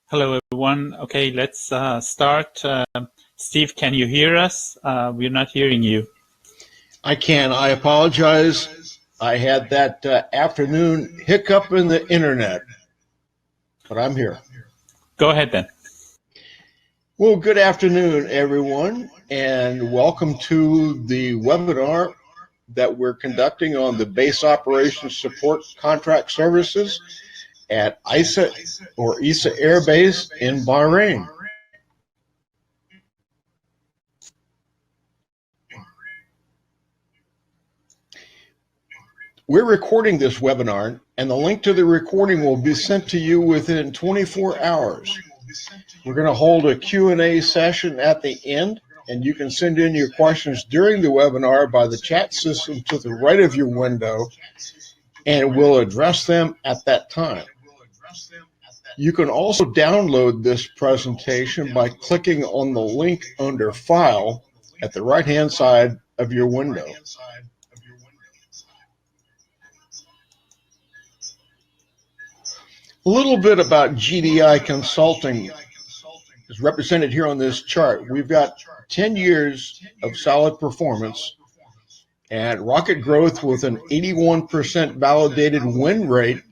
Hello, everyone. Okay, let's start. Steve, can you hear us? We're not hearing you. I can. I apologize. I had that afternoon hiccup in the internet, but I'm here. Go ahead then. Well, good afternoon, everyone, and welcome to the webinar that we're conducting on the Base Operations Support Contract Services at ISA or ISA Air Base in Bahrain. We're recording this webinar, and the link to the recording will be sent to you within 24 hours. We're going to hold a Q&A session at the end, and you can send in your questions during the webinar by the chat system to the right of your window, and we'll address them at that time. You can also download this presentation by clicking on the link under File at the right-hand side of your window. A little bit about GDI Consulting is represented here on this chart. We've got 10 years of solid performance and rocket growth with an 81% validated win rate.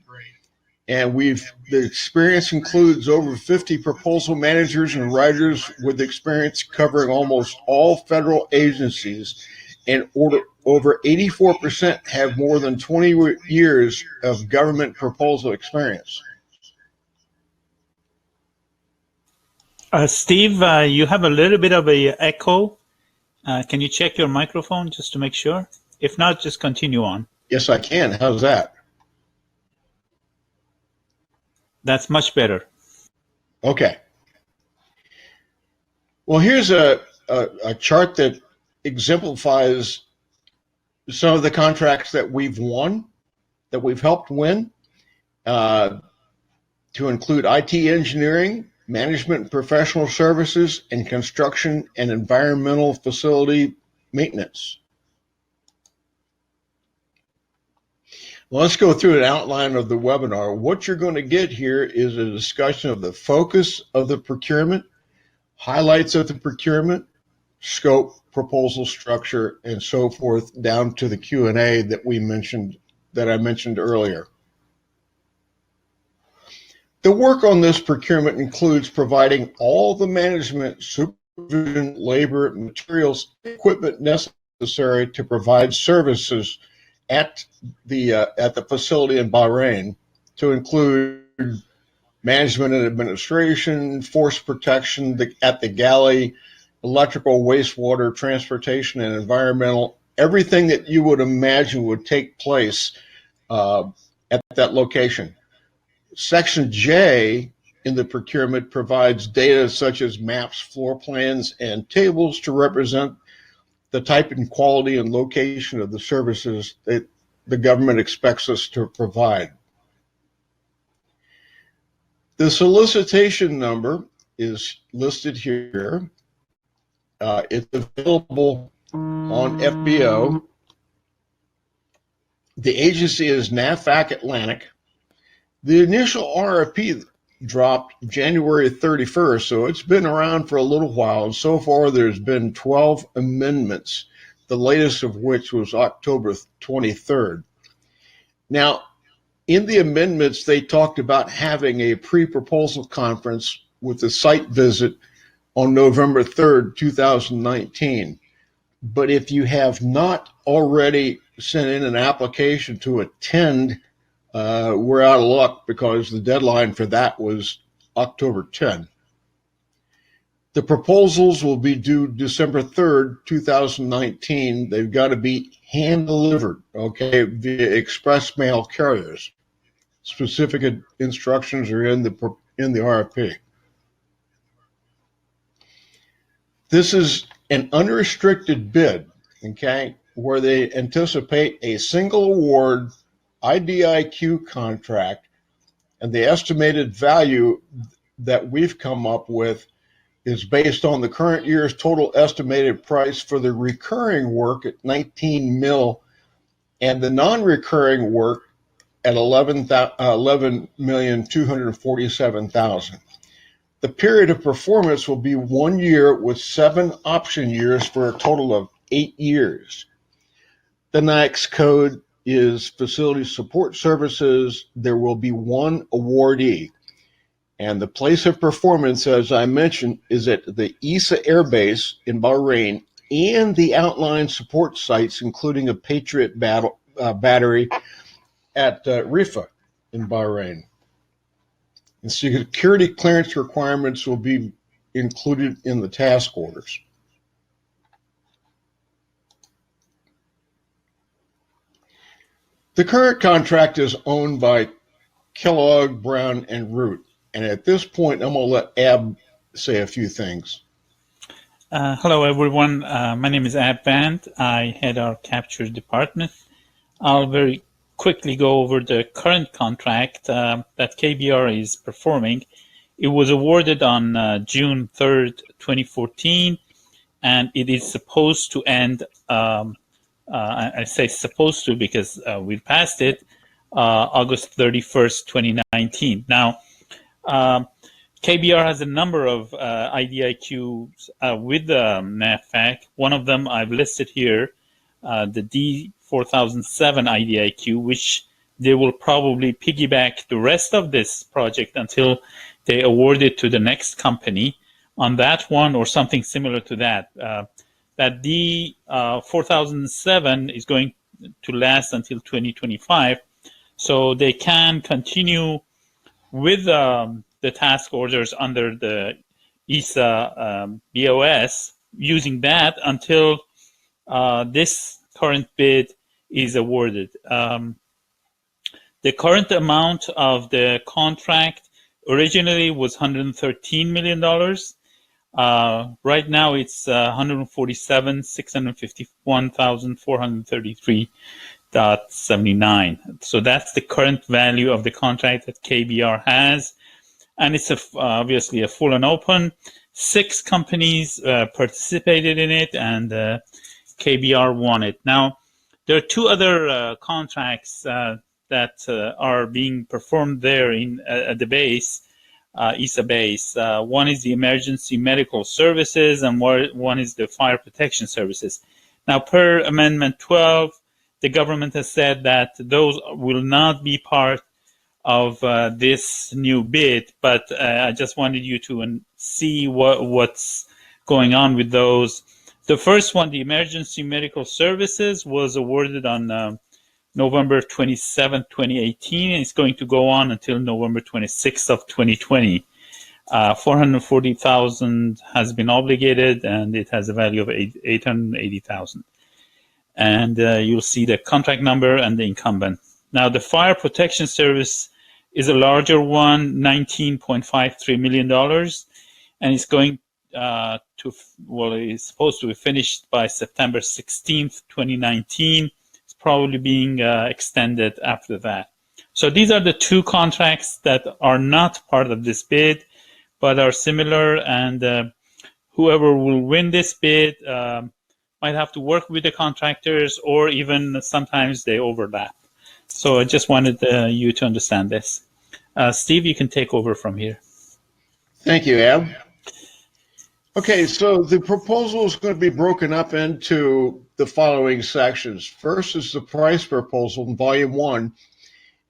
And the experience includes over 50 proposal managers and writers with experience covering almost all federal agencies, and over 84% have more than 20 years of government proposal experience. Steve, you have a little bit of an echo. Can you check your microphone just to make sure? If not, just continue on. Yes, I can. How's that? That's much better. Okay. Well, here's a chart that exemplifies some of the contracts that we've won, that we've helped win, to include IT engineering, management and professional services, and construction and environmental facility maintenance. Well, let's go through an outline of the webinar. What you're going to get here is a discussion of the focus of the procurement, highlights of the procurement, scope, proposal structure, and so forth, down to the Q&A that I mentioned earlier. The work on this procurement includes providing all the management, supervision, labor, materials, equipment necessary to provide services at the facility in Bahrain, to include management and administration, force protection at the galley, electrical, wastewater, transportation, and environmental, everything that you would imagine would take place at that location. Section J in the procurement provides data such as maps, floor plans, and tables to represent the type and quality and location of the services that the government expects us to provide. The solicitation number is listed here. It's available on FBO. The agency is NAVFAC Atlantic. The initial RFP dropped January 31st, so it's been around for a little while. And so far, there's been 12 amendments, the latest of which was October 23rd. Now, in the amendments, they talked about having a pre-proposal conference with a site visit on November 3rd, 2019. But if you have not already sent in an application to attend, we're out of luck, because the deadline for that was October 10. The proposals will be due December 3rd, 2019. They've got to be hand delivered, okay, via express mail carriers. Specific instructions are in the RFP. This is an unrestricted bid, okay, where they anticipate a single award IDIQ contract, and the estimated value that we've come up with is based on the current year's total estimated price for the recurring work at 19 mil and the non-recurring work at 11,247,000. The period of performance will be 1 year with 7 option years for a total of 8 years. The next code is Facility Support Services. There will be 1 awardee. And the place of performance, as I mentioned, is at the ESA Air Base in Bahrain and the outlying support sites, including a Patriot battery at Rifa in Bahrain. And security clearance requirements will be included in the task orders. The current contract is owned by Kellogg, Brown, and Root. And at this point, I'm going to let Ab say a few things. Hello, everyone. My name is Ab Band. I head our capture department. I'll very quickly go over the current contract that KBR is performing. It was awarded on June 3rd, 2014, and it is supposed to end, I say supposed to because we passed it, August 31st, 2019. Now, KBR has a number of IDIQs with the NAVFAC. One of them I've listed here, the D4007 IDIQ, which they will probably piggyback the rest of this project until they award it to the next company on that one or something similar to that. That D4007 is going to last until 2025, so they can continue with the task orders under the ESA BOS, using that until this current bid is awarded. The current amount of the contract originally was $113 million. Right now it's $147,651,433.79. So that's the current value of the contract that KBR has. And it's obviously a full and open. 6 companies participated in it, and KBR won it. Now, there are 2 other contracts that are being performed there at the base, ESA base. One is the Emergency Medical Services, and one is the Fire Protection Services. Now, per Amendment 12, the government has said that those will not be part of this new bid, but I just wanted you to see what's going on with those. The first one, the Emergency Medical Services, was awarded on November 27, 2018, and it's going to go on until November 26th of 2020. $440,000 has been obligated, and it has a value of $880,000. And you'll see the contract number and the incumbent. Now, the Fire Protection Service is a larger one, $19.53 million, and it's going it's supposed to be finished by September 16th, 2019. It's probably being extended after that. So these are the 2 contracts that are not part of this bid, but are similar, and whoever will win this bid might have to work with the contractors, or even sometimes they overlap. So I just wanted you to understand this. Steve, you can take over from here. Thank you, Ab. Okay, so the proposal is going to be broken up into the following sections. First is the price proposal in Volume 1,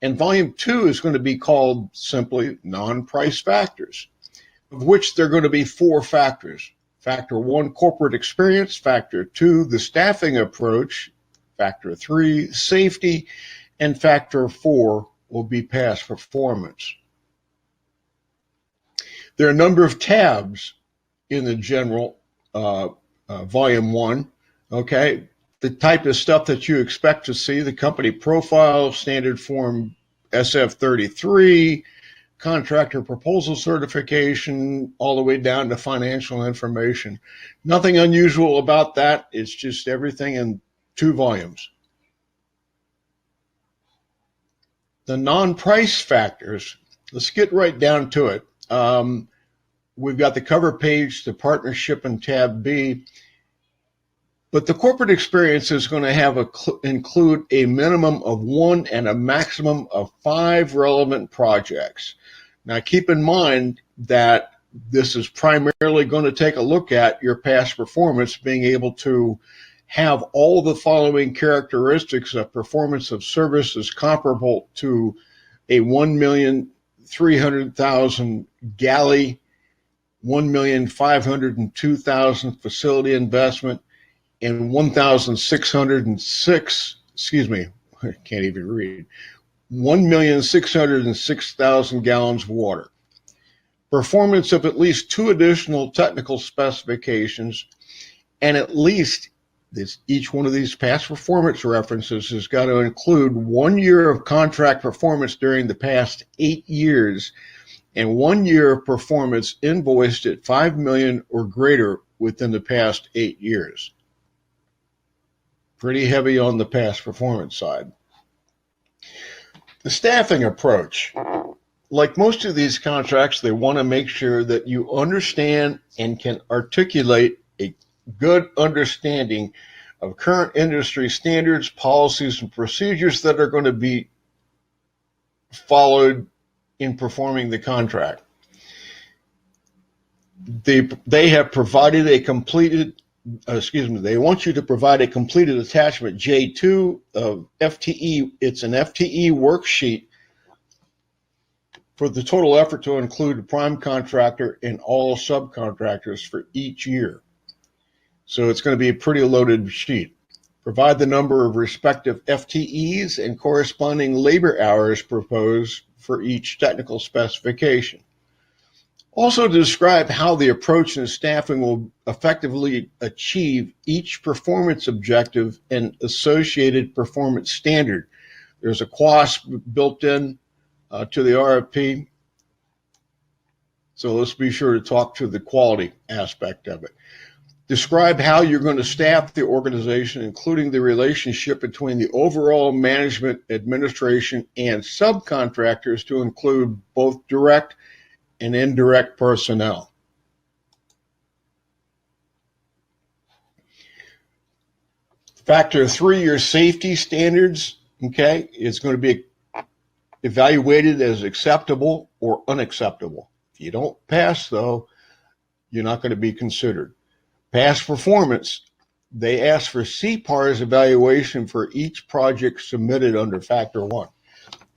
and Volume 2 is going to be called simply non-price factors, of which there are going to be 4 factors. Factor 1, corporate experience. Factor 2, the staffing approach. Factor 3, safety. And Factor 4 will be past performance. There are a number of tabs in the general Volume 1, okay? The type of stuff that you expect to see, the company profile, standard form SF-33, contractor proposal certification, all the way down to financial information. Nothing unusual about that. It's just everything in 2 volumes. The non-price factors, let's get right down to it. We've got the cover page, the partnership in tab B, but the corporate experience is going to include a minimum of 1 and a maximum of 5 relevant projects. Now keep in mind that This is primarily going to take a look at your past performance, being able to have all the following characteristics of performance of services comparable to a 1,300,000 galley, 1,502,000 facility investment, and 1,606, excuse me, I can't even read, 1,606,000 gallons of water. Performance of at least 2 additional technical specifications, and at least each one of these past performance references has got to include 1 year of contract performance during the past 8 years and 1 year of performance invoiced at $5 million or greater within the past 8 years. Pretty heavy on the past performance side. The staffing approach. Like most of these contracts, they want to make sure that you understand and can articulate a good understanding of current industry standards, policies, and procedures that are going to be followed in performing the contract. They have provided a completed, they want you to provide a completed attachment J2 of FTE. It's an FTE worksheet for the total effort to include the prime contractor and all subcontractors for each year. So it's going to be a pretty loaded sheet. Provide the number of respective FTEs and corresponding labor hours proposed for each technical specification. Also describe how the approach and staffing will effectively achieve each performance objective and associated performance standard. There's a cost built in to the RFP. So let's be sure to talk to the quality aspect of it. Describe how you're going to staff the organization, including the relationship between the overall management, administration, and subcontractors to include both direct and indirect personnel. Factor 3, your safety standards, okay, is going to be evaluated as acceptable or unacceptable. If you don't pass, though, you're not going to be considered. Past performance, they ask for CPAR's evaluation for each project submitted under Factor 1.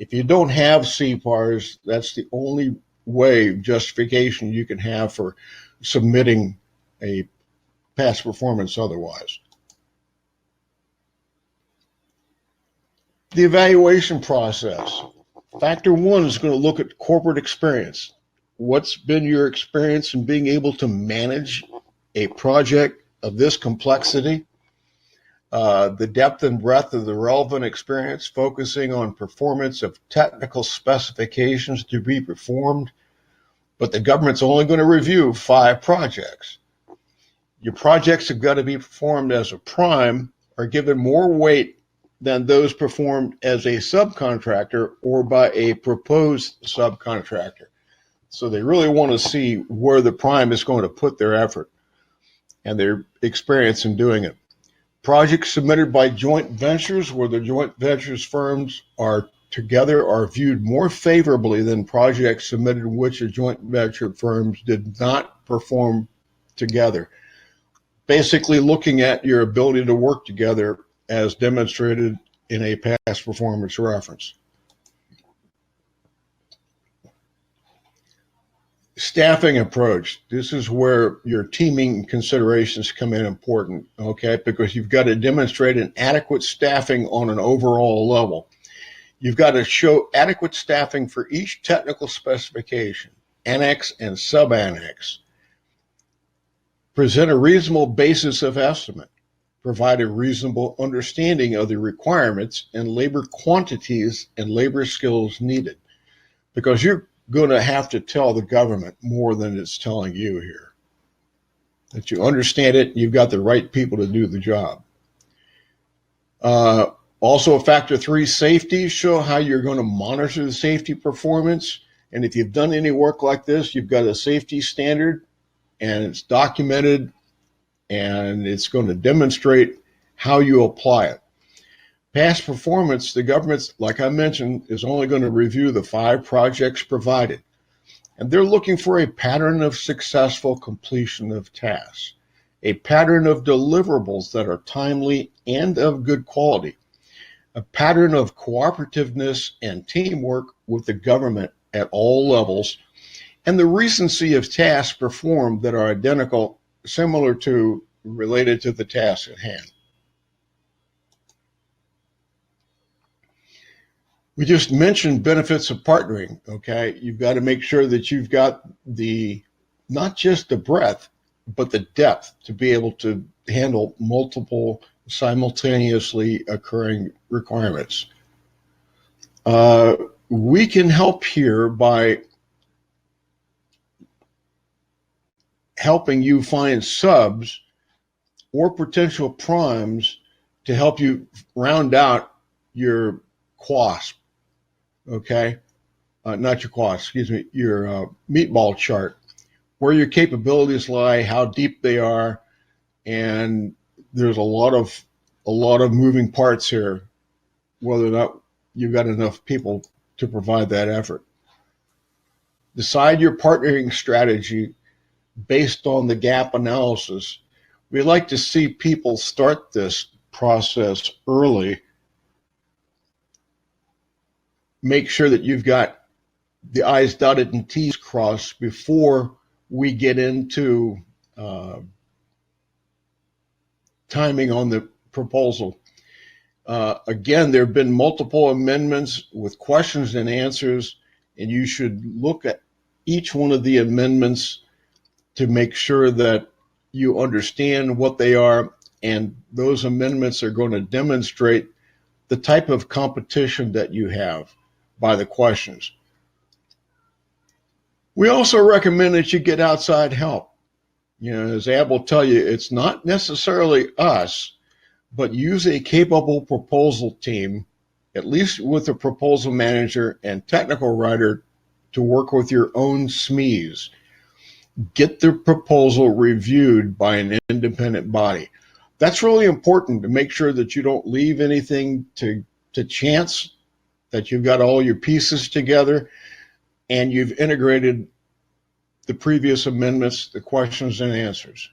If you don't have CPARs, that's the only way, justification you can have for submitting a past performance otherwise. The evaluation process. Factor 1 is going to look at corporate experience. What's been your experience in being able to manage a project of this complexity? The depth and breadth of the relevant experience, focusing on performance of technical specifications to be performed, but the government's only going to review 5 projects. Your projects have got to be performed as a prime or given more weight than those performed as a subcontractor or by a proposed subcontractor. So they really want to see where the prime is going to put their effort and their experience in doing it. Projects submitted by joint ventures, where the joint ventures firms are together, are viewed more favorably than projects submitted in which the joint venture firms did not perform together. Basically looking at your ability to work together as demonstrated in a past performance reference. Staffing approach. This is where your teaming considerations come in important, okay? Because you've got to demonstrate an adequate staffing on an overall level. You've got to show adequate staffing for each technical specification, annex and sub-annex. Present a reasonable basis of estimate. Provide a reasonable understanding of the requirements and labor quantities and labor skills needed. Because you're going to have to tell the government more than it's telling you here. That you understand it, you've got the right people to do the job. Also, Factor 3, safety. Show how you're going to monitor the safety performance. And if you've done any work like this, you've got a safety standard and it's documented and it's going to demonstrate how you apply it. Past performance, the government, like I mentioned, is only going to review the 5 projects provided. And they're looking for a pattern of successful completion of tasks, a pattern of deliverables that are timely and of good quality, a pattern of cooperativeness and teamwork with the government at all levels, and the recency of tasks performed that are identical, similar to, related to the task at hand. We just mentioned benefits of partnering, okay? You've got to make sure that you've got not just the breadth, but the depth to be able to handle multiple simultaneously occurring requirements. We can help here by helping you find subs or potential primes to help you round out your QOS, okay? Not your QOS, excuse me, your meatball chart, where your capabilities lie, how deep they are, and there's a lot of moving parts here, whether or not you've got enough people to provide that effort. Decide your partnering strategy based on the gap analysis. We like to see people start this process early. Make sure that you've got the I's dotted and T's crossed before we get into timing on the proposal. Again, there have been multiple amendments with questions and answers, and you should look at each one of the amendments to make sure that you understand what they are, and those amendments are going to demonstrate the type of competition that you have by the questions. We also recommend that you get outside help. You know, as Ab will tell you, it's not necessarily us, but use a capable proposal team, at least with a proposal manager and technical writer, to work with your own SMEs. Get the proposal reviewed by an independent body. That's really important to make sure that you don't leave anything to chance, that you've got all your pieces together and you've integrated the previous amendments, the questions and answers.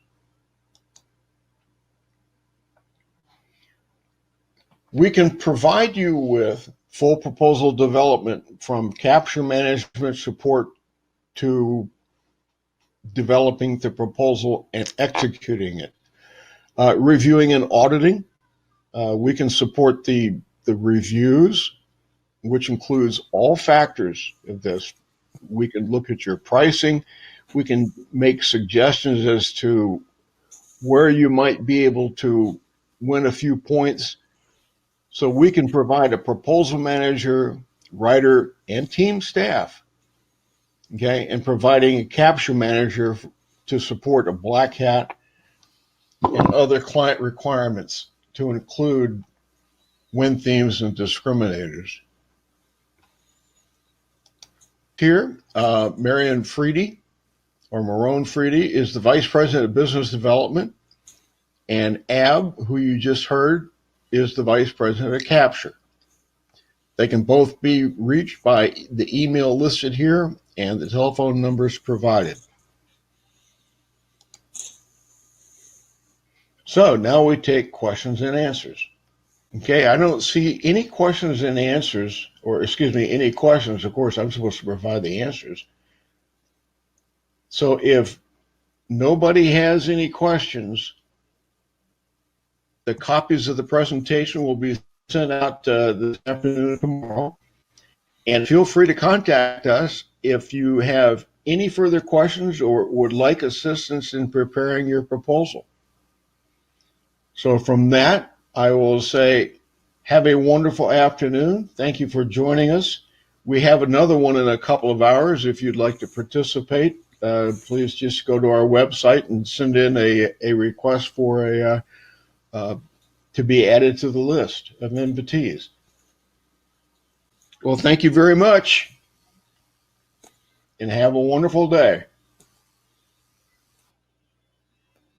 We can provide you with full proposal development, from capture management support to developing the proposal and executing it. Reviewing and auditing, we can support the reviews, which includes all factors of this. We can look at your pricing. We can make suggestions as to where you might be able to win a few points. So we can provide a proposal manager, writer, and team staff, okay, and providing a capture manager to support a black hat and other client requirements, to include win themes and discriminators. Here, Marion Freedy, or Marone Freedy, is the Vice President of Business Development, and Ab, who you just heard, is the Vice President of Capture. They can both be reached by the email listed here and the telephone numbers provided. So now we take questions and answers. Okay, I don't see any questions and answers, or excuse me, any questions. Of course, I'm supposed to provide the answers. So if nobody has any questions, the copies of the presentation will be sent out this afternoon or tomorrow. And feel free to contact us if you have any further questions or would like assistance in preparing your proposal. So from that, I will say, have a wonderful afternoon. Thank you for joining us. We have another one in a couple of hours. If you'd like to participate, please just go to our website and send in a request for to be added to the list of invitees. Well, thank you very much, and have a wonderful day.